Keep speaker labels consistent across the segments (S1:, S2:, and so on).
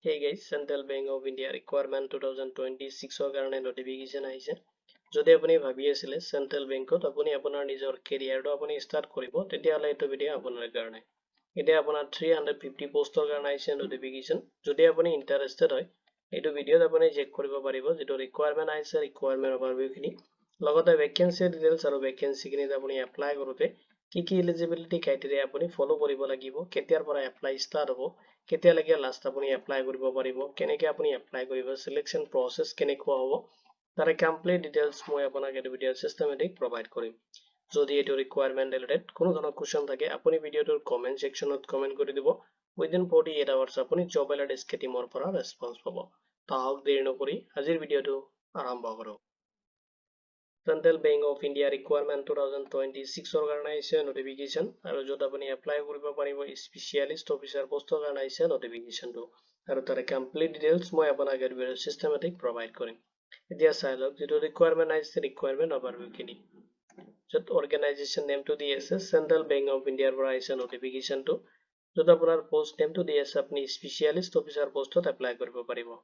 S1: Hey guys, Central Bank of India requirement 2026 ৰ কাৰণে notification আহিছে। যদি আপুনি ভাবি আছিলে Central Bankত আপুনি আপোনাৰ নিজৰ কেৰিয়াৰটো আপুনি ষ্টাৰ্ট কৰিব, তেতিয়াহ'লে এইটো ভিডিঅ' আপোনাৰ কাৰণে। এতিয়া আপোনাৰ 350 পোষ্টৰ কাৰণে আহিছে notification। যদি আপুনি ইণ্টাৰেষ্টেড হয়, এইটো ভিডিঅ'ত আপুনি চেক কৰিব পাৰিব যিটো requirement আহিছে, requirement overview খিনি। লগতে vacancy details আৰু vacancy খিনিত আপুনি এপ্লাই কৰোঁতে কি eligibility criteria আপুনি ফলো কৰিব লাগিব, কেতিয়াৰ পৰা এপ্লাই ষ্টাৰ্ট হ'ব, কেতিয়ালৈকে লাষ্ট আপুনি এপ্লাই কৰিব পাৰিব, কেনেকৈ আপুনি এপ্লাই কৰিব, সিলেকশন প্ৰসেস কেনেকুৱা হ'ব, তাৰে কমপ্লিট ডিটেইলছ মই আপোনাক এই ভিডিঅ'ত সিস্টেমেটিক প্ৰভাইড কৰিম। যদি এইটো ৰিকুৱাৰমেন্ট ৰিলেটেড কোনো ধৰণৰ কোৱেশ্চন থাকে আপুনি ভিডিঅ'টোৰ কমেন্ট সেকশনত কমেন্ট কৰি দিব। উইদিন 48 আৱাৰ্ছ আপুনি জব এলাৰ্ট স্কিমৰ পৰা ৰেসপন্স পাব। তাহক দেৰি নকৰি আজিৰ ভিডিঅ'টো আৰম্ভ কৰোঁ। Central Bank of India requirement 2026 ৰ কাৰণে আহিছে notification আৰু যত আপুনি এপ্লাই কৰিব পাৰিব স্পেচিয়েলিষ্ট অফিচাৰ পোষ্টৰ কাৰণে আহিছে notificationটো আৰু তাৰে কমপ্লিট ডিটেইলছ মই আপোনাক এই ভিডিঅ'ত সিস্টেমেটিক প্ৰভাইড কৰিম। এতিয়া চাই লওক যিটো ৰিকুৱাৰমেন্ট আহিছে ৰিকুৱাৰমেন্ট অভাৰভিউ খিনি। যত অৰ্গেনাইজেশ্যন নেমটো দি আছে Central Bank of India ৰ পৰা আহিছে notificationটো। যত আপোনাৰ পোষ্ট নেমটো দি আছে আপুনি স্পেচিয়েলিষ্ট অফিচাৰ পোষ্টত এপ্লাই কৰিব পাৰিব।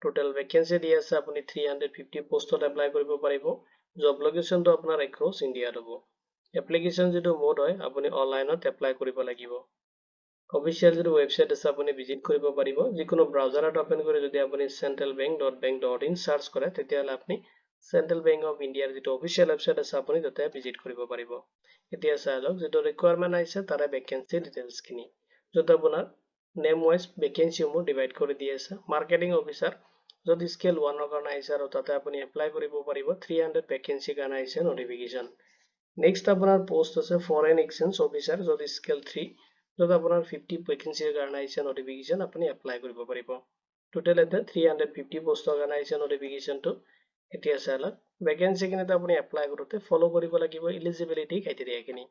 S1: টোটাল ভেকেন্সি দি আছে আপুনি 350 পোষ্টত এপ্লাই কৰিব পাৰিব। জব লোকেশনটো আপোনাৰ across ইণ্ডিয়াত হ'ব। এপ্লিকেশন যিটো মোড হয় আপুনি অনলাইনত এপ্লাই কৰিব লাগিব। অফিচিয়েল যিটো ৱেবসাইট আছে আপুনি ভিজিট কৰিব পাৰিব। যিকোনো ব্ৰাউজাৰত ওপেন কৰি যদি আপুনি centralbank.bank.in সাৰ্চ কৰে তেতিয়াহ'লে আপুনি Central Bank of India যিটো অফিচিয়েল ৱেবসাইট আছে আপুনি তাতে ভিজিট কৰিব পাৰিব। এতিয়া চাই লওক যিটো ৰিকুৱাৰমেন্ট আহিছে তাৰে ভেকেন্সি ডিটেইলছ খিনি। যত আপোনাৰ নেম ওয়াইজ ভেকেন্সিসমূহ ডিভাইড কৰি দি আছে। মাৰ্কেটিং অফিচাৰ যদি স্কেল 1 ৰ কাৰণে আহিছে আৰু তাতে আপুনি এপ্লাই কৰিব পাৰিব। 300 ভেকেন্সি কাৰণে আহিছে notification। নেক্সট আপোনাৰ পোষ্ট আছে ফৰেন এক্সচেঞ্জ অফিচাৰ যদি স্কেল 3 যত আপোনাৰ 50 ভেকেন্সিৰ কাৰণে আহিছে notification আপুনি এপ্লাই কৰিব পাৰিব। টোটেল এতে 350 পোষ্টৰ কাৰণে আহিছে notificationটো। এতিয়া চাই লওক ভেকেন্সি খিনিত আপুনি এপ্লাই কৰোঁতে ফলো কৰিব লাগিব এলিজিবিলিটি ক্ৰাইটেৰিয়া খিনি।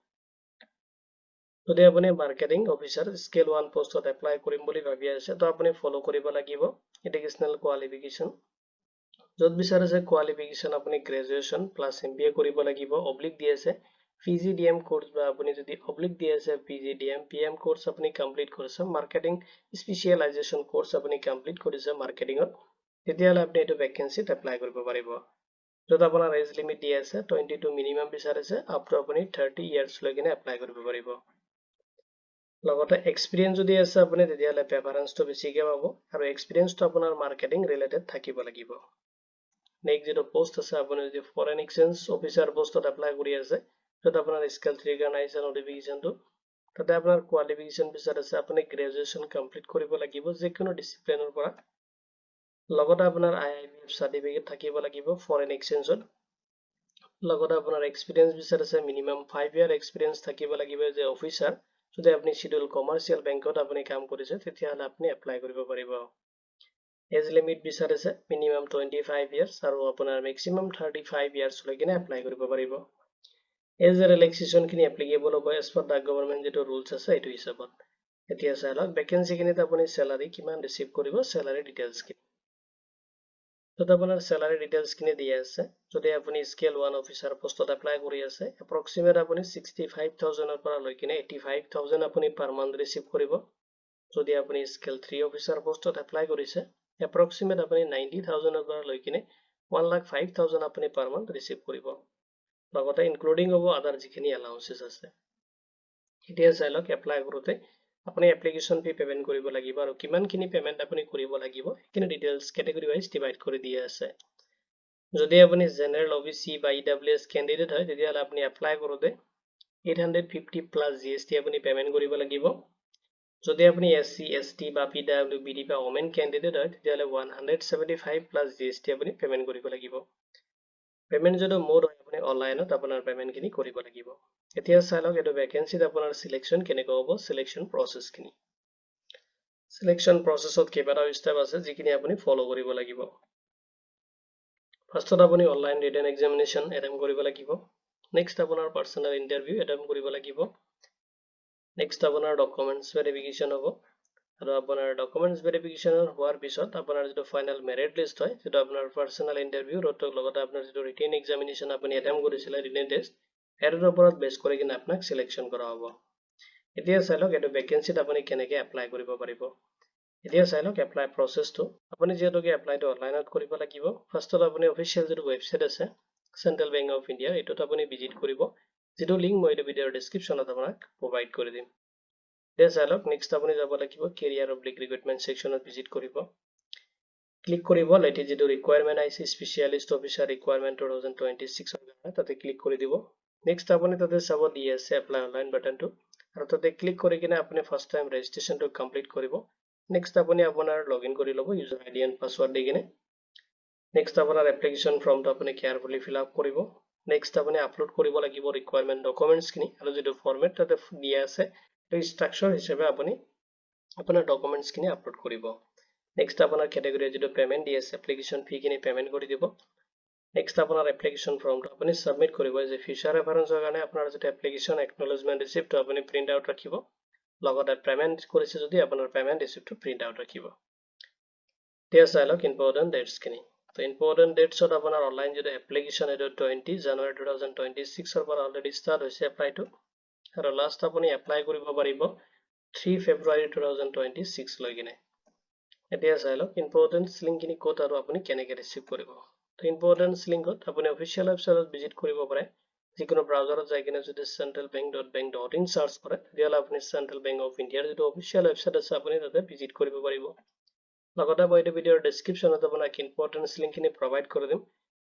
S1: যদি আপুনি মাৰ্কেটিং অফিচাৰ স্কেল 1 পোষ্টত এপ্লাই কৰিম বুলি ভাবি আছে তো আপুনি ফলো কৰিব লাগিব এডুকেশ্যনেল কোৱালিফিকেশ্যন। যত বিচাৰিছে কোৱালিফিকেশ্যন আপুনি গ্ৰেজুৱেশ্যন প্লাছ MBA কৰিব লাগিব। অবলিক দি আছে PGDM কোৰ্স বা আপুনি যদি অবলিক দি আছে PGDM PM কোৰ্স আপুনি কমপ্লিট কৰিছে। মাৰ্কেটিং স্পেচিয়েলাইজেশ্যন কোৰ্স আপুনি কমপ্লিট কৰিছে মাৰ্কেটিংত, তেতিয়াহ'লে আপুনি এইটো ভেকেন্সিত এপ্লাই কৰিব পাৰিব। যত আপোনাৰ এজ লিমিট দি আছে 22 মিনিমাম বিচাৰিছে আপ টু আপুনি 30 ইয়াৰ্ছ লৈকে এপ্লাই কৰিব পাৰিব। লগতে এক্সপিৰিয়েন্স যদি আছে আপুনি তেতিয়াহ'লে প্ৰেফাৰেন্সটো বেছিকে পাব আৰু এক্সপিৰিয়েন্সটো আপোনাৰ মাৰ্কেটিং ৰিলেটেড থাকিব লাগিব। নেক্সট যেটো পোষ্ট আছে আপুনি যদি ফৰেন এক্সচেঞ্জ অফিচাৰ পোষ্টত এপ্লাই কৰি আছে যত আপোনাৰ স্কেল 3 কাৰণে আহিছে notificationটো। তাতে আপোনাৰ কোৱালিফিকেশ্যন বিচাৰিছে আপুনি গ্ৰেজুৱেশ্যন কমপ্লিট কৰিব লাগিব যিকোনো ডিসিপ্লিনৰ পৰা। লগতে আপোনাৰ IIBF সাৰ্টিফিকেট থাকিব লাগিব ফৰেন এক্সচেঞ্জত। লগতে আপোনাৰ এক্সপিৰিয়েন্স বিচাৰিছে মিনিমাম 5 ইয়াৰ এক্সপিৰিয়েন্স থাকিব লাগিব যে অফিচাৰ। যদি আপুনি শিডিউল কমাৰ্চিয়েল বেংকত আপুনি কাম কৰিছে তেতিয়াহ'লে আপুনি এপ্লাই কৰিব পাৰিব। এজ লিমিট বিচাৰিছে মিনিমাম 25 ইয়াৰ্ছ আৰু আপোনাৰ মেক্সিমাম 35 ইয়াৰ্ছ লৈকে এপ্লাই কৰিব পাৰিব। এজ ৰিলেক্সেশ্যন খিনি এপ্লিকেবল হ'ব এজ পাৰ দা গভৰ্ণমেণ্ট যিটো ৰুলছ আছে এইটো হিচাপত। এতিয়া চাই লওক ভেকেন্সি খিনিত আপুনি চেলাৰী কিমান ৰিচিভ কৰিব চেলাৰী ডিটেইলছ খিনি। যত আপোনাৰ চেলাৰী ডিটেইলছ খিনি দিয়া আছে। যদি আপুনি স্কেল 1 অফিচাৰ পোষ্টত এপ্লাই কৰি আছে এপ্ৰক্সিমেট আপুনি 65,000 ৰ পৰা লৈ কিনে 85,000 আপুনি পাৰ মান্থ ৰিচিভ কৰিব। যদি আপুনি স্কেল 3 অফিচাৰ পোষ্টত এপ্লাই কৰিছে এপ্ৰক্সিমেট আপুনি 90,000 ৰ পৰা লৈ কিনে 1,05,000 আপুনি পাৰ মান্থ ৰিচিভ কৰিব। লগতে ইনক্লুডিং হ'ব আদাৰ যিখিনি এলাউন্সেছ আছে। এতিয়া চাই লওক এপ্লাই কৰোঁতে আপুনি এপ্লিকেশ্যন ফি পেমেন্ট কৰিব লাগিব আৰু কিমানখিনি পেমেন্ট আপুনি কৰিব লাগিব সেইখিনি ডিটেইলছ কেটেগৰী ৱাইজ ডিভাইড কৰি দিয়া আছে। যদি আপুনি জেনাৰেল OBC বা EWS কেণ্ডিডেট হয় তেতিয়াহ'লে আপুনি এপ্লাই কৰোঁতে 850 প্লাছ GST আপুনি পেমেন্ট কৰিব লাগিব। যদি আপুনি SC ST বা PWBD বা ওমেন কেণ্ডিডেট হয় তেতিয়াহ'লে 175 প্লাছ GST আপুনি পেমেন্ট কৰিব লাগিব। পেমেন্ট যদি মোড হয় আপুনি অনলাইনত আপোনাৰ পেমেন্ট খিনি কৰিব লাগিব। এতিয়া চাই লওক এইটো ভেকেন্সিত আপোনাৰ সিলেকশন কেনেকুৱা হ'ব সিলেকশন প্ৰসেস খিনি। সিলেকশন প্ৰসেসত কেইবাটাও ষ্টেপ আছে যিখিনি আপুনি ফলো কৰিব লাগিব। ফাৰ্ষ্টত আপুনি অনলাইন ৰিটেন এক্সামিনেশ্যন এটেম্প কৰিব লাগিব। নেক্সট আপোনাৰ পাৰ্সোনাল ইন্টাৰভিউ এটেম্প কৰিব লাগিব। নেক্সট আপোনাৰ ডকুমেন্টছ ভেৰিফিকেশ্যন হ'ব আৰু আপোনাৰ ডকুমেন্টছ ভেৰিফিকেশ্যন হোৱাৰ পিছত আপোনাৰ যিটো ফাইনেল মেৰিট লিষ্ট হয় যেটো আপোনাৰ পাৰ্সোনাল ইন্টাৰভিউ লগতে আপোনাৰ যিটো ৰিটেন এক্সামিনেশ্যন আপুনি এটেম্প কৰিছিলে ৰিটেন টেষ্ট এৰ ওপৰত বেছ কৰি কিনে আপোনাক সিলেকশন কৰা হ'ব। এতিয়া চাই লওক এইটো ভেকেন্সিত আপুনি কেনেকৈ এপ্লাই কৰিব পাৰিব। এতিয়া চাই লওক এপ্লাই প্ৰচেছটো আপুনি যেহেতুকে এপ্লাইটো অনলাইনত কৰিব লাগিব ফাৰ্ষ্টত আপুনি অফিচিয়েল যেটো ৱেবসাইট আছে চেন্ট্ৰেল বেংক অফ ইণ্ডিয়া এটোত আপুনি ভিজিট কৰিব যেটো লিংক মই এই ভিডিওৰ ডেসক্ৰিপচনত আপোনাক প্ৰভাইড কৰি দিম এতিয়া চাই লওক নেক্সট আপুনি যাব লাগিব কেৰিয়াৰ অব্লিক ৰিক্ৰুটমেন্ট সেকশনত ভিজিট কৰিব ক্লিক কৰিব লেটি যেটো ৰিকুৱাৰমেন্ট আইছে স্পেশালিষ্ট অফিচাৰ ৰিকুৱাৰমেন্ট 2026 ৰ কাৰণে তাতে ক্লিক কৰি দিব নেক্সট আপুনি তাতে চাব দি আছে এপ্লাই অনলাইন বাটনটো আৰু তাতে ক্লিক কৰি কিনে আপুনি ফাৰ্ষ্ট টাইম ৰেজিষ্ট্ৰেচনটো কমপ্লিট কৰিব নেক্সট আপুনি আপোনাৰ লগইন কৰি ল'ব ইউজাৰ আইডি এণ্ড পাছৱৰ্ড দি কিনে নেক্সট আপোনাৰ এপ্লিকেশ্যন ফৰ্মটো আপুনি কেয়াৰফুলি ফিল আপ কৰিব নেক্সট আপুনি আপলোড কৰিব লাগিব ৰিকুৱাৰমেন্ট ডকুমেন্টছ খিনি আৰু যেটো ফৰমেট তাতে দিয়া আছে এই ষ্ট্ৰাকচাৰ হিচাপে আপুনি আপোনাৰ ডকুমেন্টছ খিনি আপলোড কৰিব নেক্সট আপোনাৰ ক্যাটাগৰি যেটো পেমেন্ট দি আছে এপ্লিকেশ্যন ফি খিনি পেমেন্ট কৰি দিব নেক্সট আপোনাৰ এপ্লিকেশ্যন ফৰ্মটো আপুনি সাবমিট কৰিব যে ফিউচাৰ ৰেফাৰেন্সৰ কাৰণে আপোনাৰ যেটো এপ্লিকেশ্যন একনলেজমেন্ট ৰিসিপ্টটো আপুনি প্ৰিন্ট আউট ৰাখিব লগতে পেমেন্ট কৰিছে যদি আপোনাৰ পেমেন্ট ৰিসিপ্টটো প্ৰিন্ট আউট ৰাখিব এতিয়া চাই লওক ইম্পৰ্টেন্ট ডেটস খিনি তো ইম্পৰ্টেন্ট ডেটছত আপোনাৰ অনলাইন যেটো এপ্লিকেশ্যন এটো 20 জানুৱাৰী 2026 ৰ পৰা অলৰেডি ষ্টাৰ্ট হৈছে এপ্লাইটো আৰু লাষ্ট আপুনি এপ্লাই কৰিব পাৰিব 3 ফেব্ৰুৱাৰী 2026 লৈ কিনে এতিয়া চাই লওক ইম্পৰ্টেন্ট লিংক খিনি ক'ত আৰু আপুনি কেনেকৈ ৰিসিভ কৰিব তো ইম্পৰ্টেন্ট লিংকত আপুনি অফিচিয়েল ৱেবসাইটত ভিজিট কৰিব পাৰে যিকোনো ব্ৰাউজাৰত যাই কিনে যদি centralbank.bank.in সাৰ্চ কৰে তেতিয়াহলে আপুনি চেন্ট্ৰেল বেংক অফ ইণ্ডিয়াৰ যেটো অফিচিয়েল ৱেবসাইট আছে আপুনি তাতে ভিজিট কৰিব পাৰিব লগতে মই এই ভিডিওৰ ডেসক্ৰিপচনত আপোনাক ইম্পৰ্টেন্ট লিংক খিনি প্ৰভাইড কৰি দিম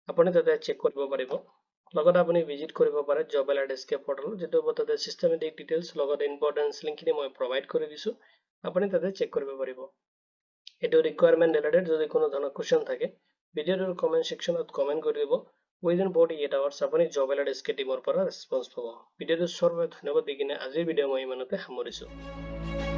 S1: আপুনি তাতে চেক কৰিব পাৰিব লগতে আপুনি ভিজিট কৰিব পাৰে জব এলাৰ্ট এস্কেপ পৰ্টেল যেটো তাতে সিস্টেমেটিক ডিটেইলছ লগতে ইম্পৰ্টেন্ট লিংক খিনি মই প্ৰভাইড কৰি দিছো আপুনি তাতে চেক কৰিব পাৰিব এটো ৰিকুৱাৰমেন্ট ৰিলেটেড যদি কোনো ধৰণৰ কোৱেশ্চন থাকে ভিডিওৰ কমেন্ট সেকশনত কমেন্ট কৰি দিব উইদিন 48 আৱাৰ্স আপুনি জব এলাৰ্ট এস্কেপ টিমৰ পৰা ৰেসপন্স পাব ভিডিওটো সৰ্ব ধন্যবাদ দি কিনে আজিৰ ভিডিও মই ইমানতে সামৰিছো